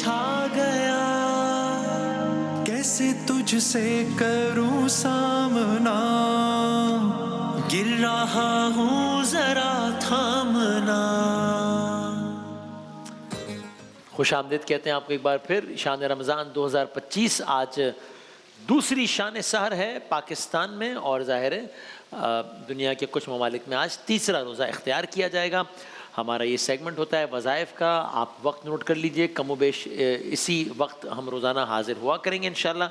کھا گیا، کیسے تجھ سے کروں سامنا، گر رہا ہوں ذرا تھامنا۔ خوش آمدید کہتے ہیں آپ کو ایک بار پھر شان رمضان 2025۔ آج دوسری شان سحر ہے پاکستان میں، اور ظاہر ہے دنیا کے کچھ ممالک میں آج تیسرا روزہ اختیار کیا جائے گا۔ ہمارا یہ سیگمنٹ ہوتا ہے وظائف کا، آپ وقت نوٹ کر لیجئے، کم و بیش اسی وقت ہم روزانہ حاضر ہوا کریں گے انشاءاللہ۔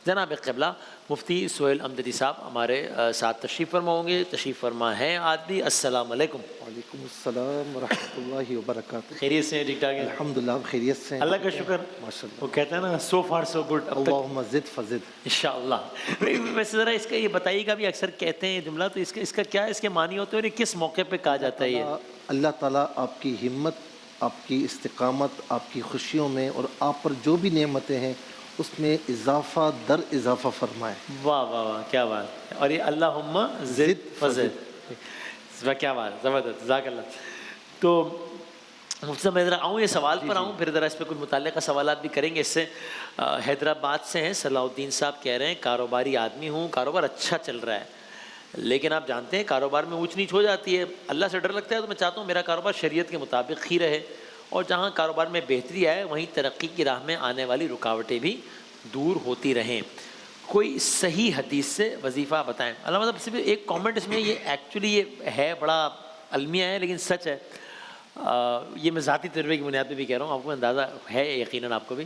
جناب قبلہ مفتی سہیل امددی صاحب ہمارے ساتھ تشریف فرما ہوں گے، تشریف فرما ہیں آج بھی۔ السلام علیکم۔ وعلیکم السلام ورحمۃ اللہ وبرکاتہ۔ خیریت سے ٹھیک ٹھاک ہے؟ الحمدللہ خیریت سے، اللہ کا شکر۔ ماشاءاللہ، وہ کہتے ہیں نا سو فار سو گڈ۔ اللہم زد فزد۔ انشاءاللہ۔ ویسے ذرا اس کا یہ بتائیے گا، بھی اکثر کہتے ہیں یہ جملہ، تو اس کا کیا اس کے معنی ہوتے ہیں اور یہ کس موقع پہ کہا جاتا ہے؟ یہ اللہ تعالیٰ آپ کی ہمت، آپ کی استقامت، آپ کی خوشیوں میں اور آپ پر جو بھی نعمتیں ہیں اس میں اضافہ در اضافہ فرمائے۔ واہ واہ واہ، کیا بات ہے۔ اور یہ اللہم زد فزد، کیا بات، زبردست، جزاک اللہ۔ تو مفتی صاحب میں ذرا آؤں یہ سوال پر آؤں، پھر ذرا اس پہ کچھ متعلقہ سوالات بھی کریں گے۔ اس سے حیدرآباد سے ہیں صلاح الدین صاحب، کہہ رہے ہیں کاروباری آدمی ہوں، کاروبار اچھا چل رہا ہے، لیکن آپ جانتے ہیں کاروبار میں اونچ نیچ ہو جاتی ہے، اللہ سے ڈر لگتا ہے، تو میں چاہتا ہوں میرا کاروبار شریعت کے مطابق ہی رہے، اور جہاں کاروبار میں بہتری آئے وہیں ترقی کی راہ میں آنے والی رکاوٹیں بھی دور ہوتی رہیں۔ کوئی صحیح حدیث سے وظیفہ بتائیں۔ علامہ صاحب صرف ایک کامنٹ اس میں، یہ ایکچولی یہ ہے بڑا المیہ ہے لیکن سچ ہے، یہ میں ذاتی تجربے کی بنیاد پہ بھی کہہ رہا ہوں، آپ کو اندازہ ہے یقیناً آپ کو بھی،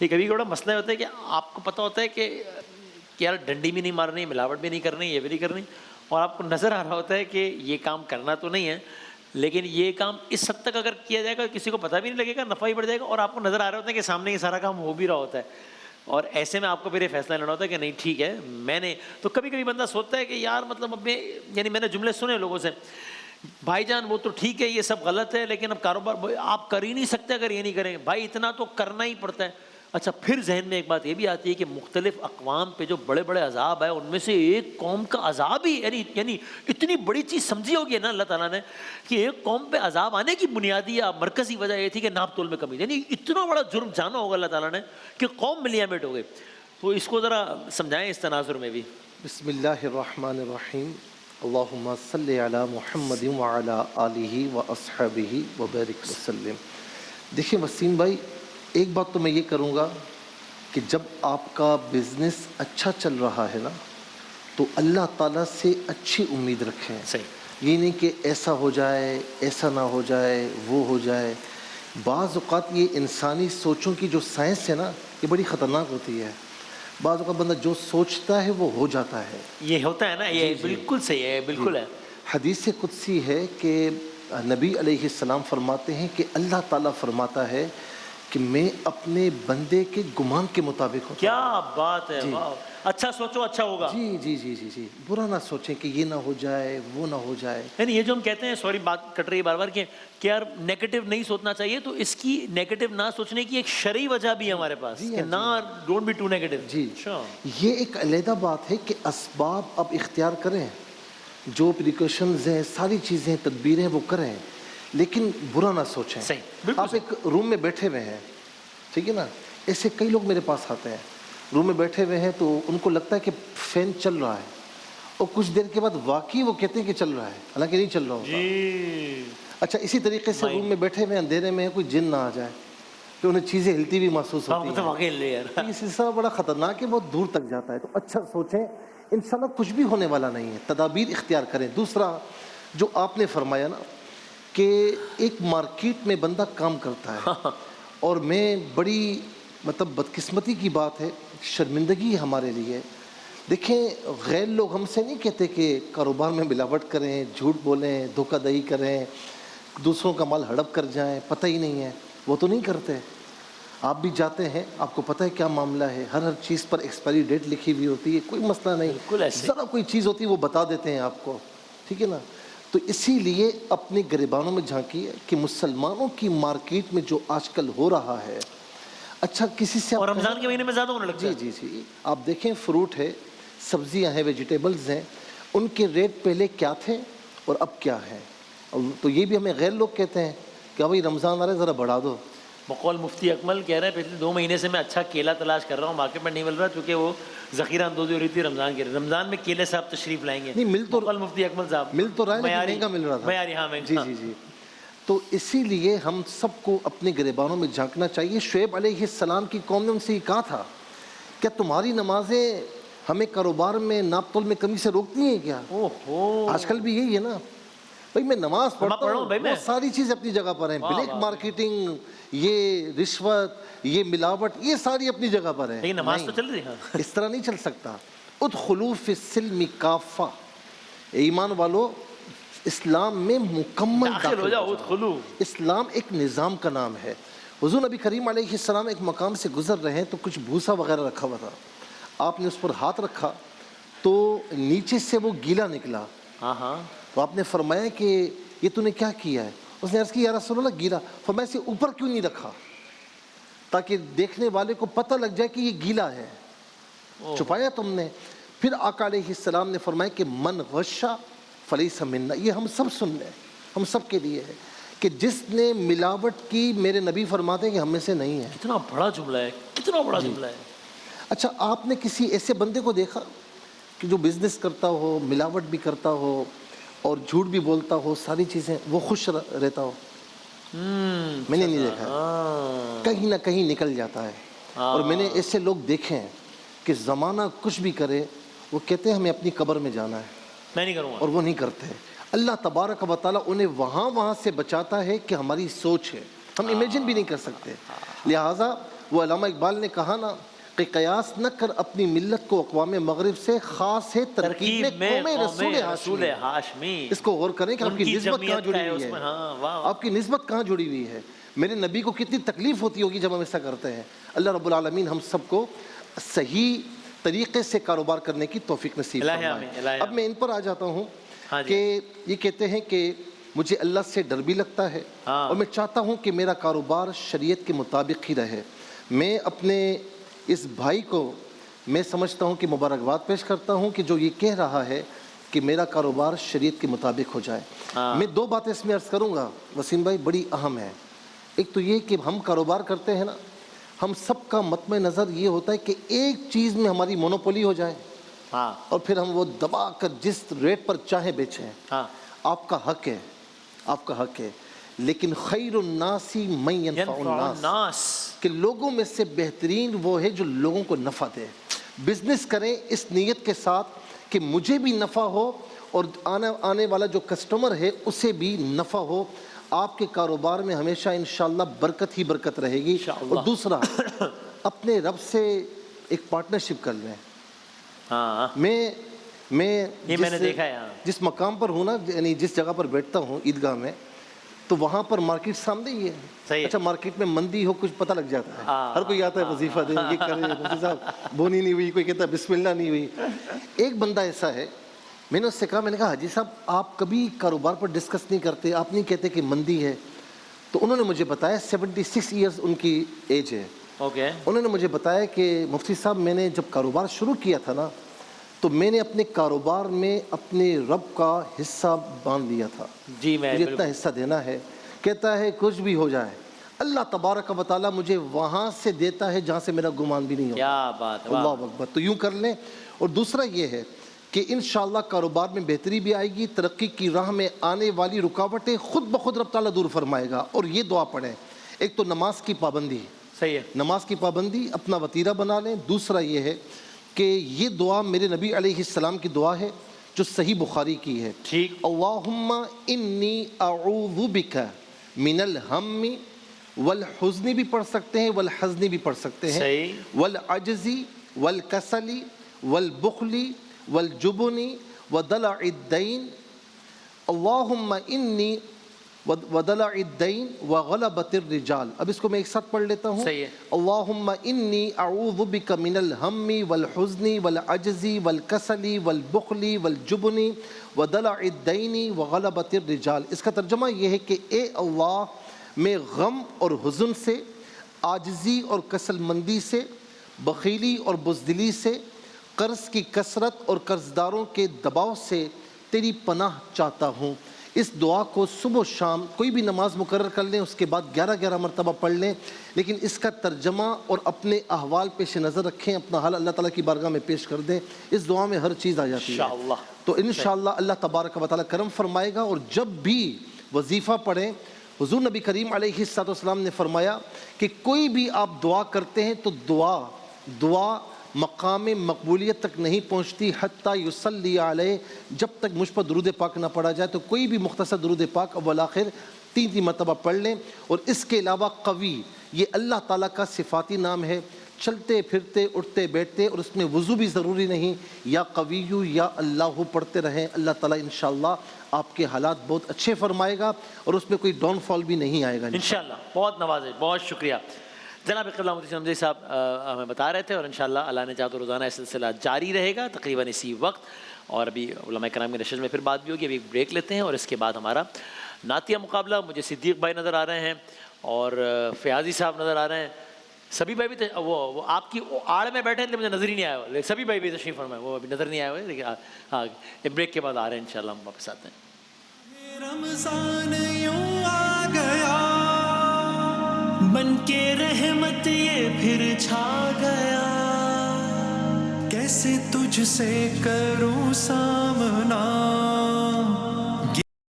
یہ کبھی بڑا مسئلہ ہوتا ہے کہ آپ کو پتہ ہوتا ہے کہ یار ڈنڈی بھی نہیں مارنی، ملاوٹ بھی نہیں کرنی، یہ بھی نہیں کرنی، اور آپ کو نظر آ رہا ہوتا ہے کہ یہ کام کرنا تو نہیں ہے، لیکن یہ کام اس حد تک اگر کیا جائے گا کسی کو پتہ بھی نہیں لگے گا، نفع ہی بڑھ جائے گا، اور آپ کو نظر آ رہا ہوتا ہے کہ سامنے یہ سارا کام ہو بھی رہا ہوتا ہے، اور ایسے میں آپ کو پھر یہ فیصلہ لینا ہوتا ہے کہ نہیں ٹھیک ہے میں نے تو کبھی کبھی بندہ سوچتا ہے کہ یار مطلب اب یعنی میں نے جملے سنے لوگوں سے، بھائی جان وہ تو ٹھیک ہے یہ سب غلط ہے لیکن اب کاروبار آپ کر ہی نہیں سکتے اگر یہ نہیں کریں گے، بھائی اتنا تو کرنا ہی پڑتا ہے۔ اچھا پھر ذہن میں ایک بات یہ بھی آتی ہے کہ مختلف اقوام پہ جو بڑے بڑے عذاب ہے ان میں سے ایک قوم کا عذاب ہی یعنی اتنی بڑی چیز سمجھی ہوگی نا اللہ تعالیٰ نے کہ ایک قوم پہ عذاب آنے کی بنیادی یا مرکزی وجہ یہ تھی کہ ناپ تول میں کمی، یعنی اتنا بڑا جرم جانا ہوگا اللہ تعالیٰ نے کہ قوم میں لیامٹ ہو گئی۔ تو اس کو ذرا سمجھائیں اس تناظر میں بھی۔ بسم اللہ الرحمن الرحیم، اللہم صلی علی محمد وعلی آلہ واصحابہ وبارک وسلم۔ دیکھیں وسیم بھائی، ایک بات تو میں یہ کروں گا کہ جب آپ کا بزنس اچھا چل رہا ہے نا تو اللہ تعالیٰ سے اچھی امید رکھیں۔ صحیح، یہ نہیں کہ ایسا ہو جائے، ایسا نہ ہو جائے، وہ ہو جائے۔ بعض اوقات یہ انسانی سوچوں کی جو سائنس ہے نا یہ بڑی خطرناک ہوتی ہے، بعض اوقات بندہ جو سوچتا ہے وہ ہو جاتا ہے۔ یہ ہوتا ہے نا، یہ بالکل صحیح ہے، بالکل ہے۔ حدیث قدسی ہے کہ نبی علیہ السلام فرماتے ہیں کہ اللہ تعالیٰ فرماتا ہے کہ میں اپنے بندے کے گمان کے مطابق ہوتا ہوں۔ کیا بات ہے، واہ، اچھا سوچو اچھا ہوگا۔ جی جی جی جی جی، برا نہ سوچیں کہ یہ نہ ہو جائے وہ نہ ہو جائے۔ یعنی یہ جو ہم کہتے ہیں، سوری بات کٹ رہی ہے بار بار، کہ یار نیگیٹو نہیں سوچنا چاہیے، تو اس کی نیگیٹو نہ سوچنے کی ایک شرعی وجہ بھی ہے ہمارے پاس کہ نہ ڈونٹ بی ٹو نیگیٹو۔ جی، یہ ایک علیحدہ بات ہے کہ اسباب اب اختیار کریں، جو پریکاشنز ہیں، ساری چیزیں تدبیریں وہ کریں، لیکن برا نہ سوچیں۔ صحیح، آپ ایک روم میں بیٹھے ہوئے ہیں، ٹھیک ہے نا، ایسے کئی لوگ میرے پاس آتے ہیں، روم میں بیٹھے ہوئے ہیں تو ان کو لگتا ہے کہ فین چل رہا ہے، اور کچھ دیر کے بعد واقعی وہ کہتے ہیں کہ چل رہا ہے، حالانکہ نہیں چل رہا ہوتا۔ اچھا اسی طریقے سے روم میں بیٹھے ہوئے اندھیرے میں کوئی جن نہ آ جائے کہ انہیں چیزیں ہلتی بھی محسوس ہوتی ہیں، یہ سلسلہ بڑا خطرناک ہے، بہت دور تک جاتا ہے۔ تو اچھا سوچیں، انشاءاللہ کچھ بھی ہونے والا نہیں ہے، تدابیر اختیار کریں۔ دوسرا جو آپ نے فرمایا نا کہ ایک مارکیٹ میں بندہ کام کرتا ہے، اور میں بڑی مطلب بدقسمتی کی بات ہے، شرمندگی ہمارے لیے، دیکھیں غیر لوگ ہم سے نہیں کہتے کہ کاروبار میں ملاوٹ کریں، جھوٹ بولیں، دھوکہ دہی کریں، دوسروں کا مال ہڑپ کر جائیں، پتہ ہی نہیں ہے، وہ تو نہیں کرتے۔ آپ بھی جاتے ہیں، آپ کو پتہ ہے کیا معاملہ ہے، ہر چیز پر ایکسپائری ڈیٹ لکھی ہوئی ہوتی ہے، کوئی مسئلہ نہیں، ذرا کوئی چیز ہوتی ہے وہ بتا دیتے ہیں آپ کو، ٹھیک ہے نا۔ تو اسی لیے اپنے گریبانوں میں جھانکیے کہ مسلمانوں کی مارکیٹ میں جو آج کل ہو رہا ہے، اچھا کسی سے، اور رمضان کے مہینے میں زیادہ ہونے لگتا ہے۔ جی جی جی، آپ دیکھیں فروٹ ہے، سبزیاں ہیں، ویجیٹیبلز ہیں، ان کے ریٹ پہلے کیا تھے اور اب کیا ہے، تو یہ بھی ہمیں غیر لوگ کہتے ہیں کہ بھائی رمضان آ رہا ہے ذرا بڑھا دو، بقول مفتی اکمل کہہ رہے ہیں پچھلے 2 مہینے سے میں اچھا کیلا تلاش کر رہا ہوں, مارکیٹ میں نہیں مل رہا کیونکہ وہ ذخیرہ اندوزی ہو رہی تھی رمضان کے. رمضان میں کیلے صاحب تشریف لائیں گے. نہیں مل تو بقول مفتی اکمل صاحب مل تو رہا ہے لیکن مہنگا مل رہا تھا. معیاری, ہاں مہنگا. جی جی جی. تو اسی لیے ہم سب کو اپنے گریبانوں میں جھانکنا چاہیے. شعیب علیہ السلام کی قوم نے ان سے یہ کہا تھا, کیا تمہاری نمازیں ہمیں کاروبار میں ناپ تول میں کمی سے روکتی ہیں کیا؟ آج کل بھی یہی ہے نا بھائی, میں نماز پڑھتا ہوں, وہ ساری چیزیں اپنی جگہ پر ہیں. بلیک مارکیٹنگ, یہ رشوت, یہ ملاوٹ, یہ ساری اپنی جگہ پر ہے. لیکن نماز تو چل رہی ہے. اس طرح نہیں چل سکتا. ادخلوا فی السلم کافہ, ایمان والو اسلام میں مکمل داخل ہو جاؤ. ادخلوا, اسلام ایک نظام کا نام ہے. حضور نبی کریم علیہ السلام ایک مقام سے گزر رہے ہیں تو کچھ بھوسا وغیرہ رکھا ہوا تھا. آپ نے اس پر ہاتھ رکھا تو نیچے سے وہ گیلا نکلا. ہاں ہاں. تو آپ نے فرمایا کہ یہ تو نے کیا کیا ہے؟ اس نے عرض کی یا رسول اللہ گیلا. فرمایا اسے اوپر کیوں نہیں رکھا تاکہ دیکھنے والے کو پتہ لگ جائے کہ یہ گیلا ہے, چھپایا تم نے. پھر آقا علیہ السلام نے فرمایا کہ من غشا فلیس منا. یہ ہم سب سن لیں, ہم سب کے لیے ہے کہ جس نے ملاوٹ کی میرے نبی فرماتے ہیں کہ ہم میں سے نہیں ہے. کتنا بڑا جملہ ہے, کتنا بڑا جملہ ہے. اچھا, آپ نے کسی ایسے بندے کو دیکھا کہ جو بزنس کرتا ہو, ملاوٹ بھی کرتا ہو اور جھوٹ بھی بولتا ہو, ساری چیزیں, وہ خوش رہتا ہو؟ میں نے نہیں دیکھا. کہیں نہ کہیں نکل جاتا ہے. اور میں نے ایسے لوگ دیکھے ہیں کہ زمانہ کچھ بھی کرے وہ کہتے ہیں ہمیں اپنی قبر میں جانا ہے, میں نہیں کروں گا, اور وہ نہیں کرتے. اللہ تبارک و تعالیٰ انہیں وہاں سے بچاتا ہے کہ ہماری سوچ ہے, ہم امیجن بھی نہیں کر سکتے. لہٰذا وہ علامہ اقبال نے کہا نا کہ قیاس نہ کر اپنی ملت کو اقوام مغرب سے, خاص ہے ترکیب میں قوم رسول ہاشمی. اس کو غور کریں کہ آپ کی نسبت کہاں جڑی ہوئی ہے, آپ کی نسبت کہاں جڑی ہوئی ہے. میرے نبی کو کتنی تکلیف ہوتی ہوگی جب ہم ایسا کرتے ہیں. اللہ رب العالمین ہم سب کو صحیح طریقے سے کاروبار کرنے کی توفیق نصیب فرمائے. اب میں ان پر آ جاتا ہوں کہ یہ کہتے ہیں کہ مجھے اللہ سے ڈر بھی لگتا ہے اور میں چاہتا ہوں کہ میرا کاروبار شریعت کے مطابق ہی رہے. میں اپنے اس بھائی کو میں سمجھتا ہوں کہ مبارکباد پیش کرتا ہوں کہ جو یہ کہہ رہا ہے کہ میرا کاروبار شریعت کے مطابق ہو جائے. میں 2 باتیں اس میں عرض کروں گا وسیم بھائی, بڑی اہم ہے. ایک تو یہ کہ ہم کاروبار کرتے ہیں نا, ہم سب کا مطمع نظر یہ ہوتا ہے کہ ایک چیز میں ہماری مونوپولی ہو جائے اور پھر ہم وہ دبا کر جس ریٹ پر چاہیں بیچیں. آپ کا حق ہے, آپ کا حق ہے, لیکن خیر الناس من ینفع الناس, کہ لوگوں میں سے بہترین وہ ہے جو لوگوں کو نفع دے. بزنس کریں اس نیت کے ساتھ کہ مجھے بھی نفع ہو اور آنے والا جو کسٹمر ہے اسے بھی نفع ہو. آپ کے کاروبار میں ہمیشہ انشاءاللہ برکت ہی برکت رہے گی. اور دوسرا, اپنے رب سے ایک پارٹنرشپ کر لیں. میں نے دیکھا ہے جس مقام پر ہوں نا, یعنی جس جگہ پر بیٹھتا ہوں عیدگاہ میں, تو وہاں پر مارکیٹ سامنے ہی ہے. اچھا, مارکیٹ میں مندی ہو کچھ پتہ لگ جاتا ہے, ہر کوئی آتا ہے وظیفہ دے, یہ کرے, مفتی صاحب بونی نہیں ہوئی, کوئی کہتا ہے بسم اللہ نہیں ہوئی. ایک بندہ ایسا ہے, میں نے اس سے کہا, میں نے کہا حاجی صاحب آپ کبھی کاروبار پر ڈسکس نہیں کرتے, آپ نہیں کہتے کہ مندی ہے. تو انہوں نے مجھے بتایا 76 ایئرز ان کی ایج ہے. انہوں نے مجھے بتایا کہ مفتی صاحب میں نے جب کاروبار شروع کیا تھا نا, تو میں نے اپنے کاروبار میں اپنے رب کا حصہ باندھ لیا تھا. مجھے اتنا حصہ دینا ہے. کہتا ہے کچھ بھی ہو جائے اللہ تبارک و تعالیٰ مجھے وہاں سے دیتا ہے جہاں سے میرا گمان بھی نہیں ہوتا. کیا بات ہے, اللہ اکبر. تو یوں کر لیں. اور دوسرا یہ ہے کہ انشاءاللہ کاروبار میں بہتری بھی آئے گی, ترقی کی راہ میں آنے والی رکاوٹیں خود بخود رب تعالیٰ دور فرمائے گا. اور یہ دعا پڑھیں, ایک تو نماز کی پابندی, صحیح ہے, نماز کی پابندی اپنا وتیرہ بنا لیں. دوسرا یہ ہے کہ یہ دعا میرے نبی علیہ السلام کی دعا ہے جو صحیح بخاری کی ہے. ٹھیک. اللہم انی اعوذ بک من الہم والحزن بھی پڑھ سکتے ہیں, والحزن بھی پڑھ سکتے ہیں, صحیح, والعجز والکسل والبخل والجبن ودلع الدین. اللہم انی ودلع الدین وغلبت الرجال. اب اس کو میں ایک ساتھ پڑھ لیتا ہوں. صحیح ہے. اللہم انی اعوذ بک من الہم والحزن والعجز والکسل والبخل والجبن ودلع الدین وغلبت الرجال. اس کا ترجمہ یہ ہے کہ اے اللہ, میں غم اور حزن سے, عاجزی اور کسل مندی سے, بخیلی اور بزدلی سے, قرض کی کثرت اور قرض داروں کے دباؤ سے تیری پناہ چاہتا ہوں. اس دعا کو صبح و شام کوئی بھی نماز مقرر کر لیں, اس کے بعد 11 مرتبہ پڑھ لیں, لیکن اس کا ترجمہ اور اپنے احوال پیش نظر رکھیں, اپنا حال اللہ تعالیٰ کی بارگاہ میں پیش کر دیں. اس دعا میں ہر چیز آ جاتی ہے. انشاءاللہ. تو انشاءاللہ اللہ تبارک و تعالیٰ کرم فرمائے گا. اور جب بھی وظیفہ پڑھیں, حضور نبی کریم علیہ الصلوۃ والسلام نے فرمایا کہ کوئی بھی آپ دعا کرتے ہیں تو دعا مقام مقبولیت تک نہیں پہنچتی حتیٰ یصلی علیہ, جب تک مجھ پر درود پاک نہ پڑھا جائے. تو کوئی بھی مختصر درود پاک اول آخر 3 مرتبہ پڑھ لیں. اور اس کے علاوہ قوی, یہ اللہ تعالیٰ کا صفاتی نام ہے, چلتے پھرتے اٹھتے بیٹھتے, اور اس میں وضو بھی ضروری نہیں, یا قویو یا اللہ پڑھتے رہیں. اللہ تعالیٰ انشاءاللہ آپ کے حالات بہت اچھے فرمائے گا, اور اس میں کوئی ڈاؤن فال بھی نہیں آئے گا انشاءاللہ. بہت نوازش, بہت شکریہ. جناب قبلہ مفتی حمزہ صاحب ہمیں بتا رہے تھے, اور انشاءاللہ اللہ نے چاہا تو روزانہ یہ سلسلہ جاری رہے گا تقریباً اسی وقت. اور ابھی علماء کرام کی نشست میں پھر بات بھی ہوگی. ابھی ایک بریک لیتے ہیں, اور اس کے بعد ہمارا نعتیہ مقابلہ. مجھے صدیق بھائی نظر آ رہے ہیں, اور فیاضی صاحب نظر آ رہے ہیں. سبھی بھائی بھی وہ آپ کی آڑ میں بیٹھے ہیں, مجھے نظر ہی نہیں آیا ہوا. سبھی بھائی بھی تشریف فرمائے, وہ ابھی نظر نہیں آئے ہوئے, لیکن ہاں بریک کے بعد آ رہے ہیں انشاءاللہ. ہم واپس آتے ہیں. رمضان یوں آ گیا بن کے رحمت یہ پھر چھا گیا, کیسے تجھ سے کروں سامنا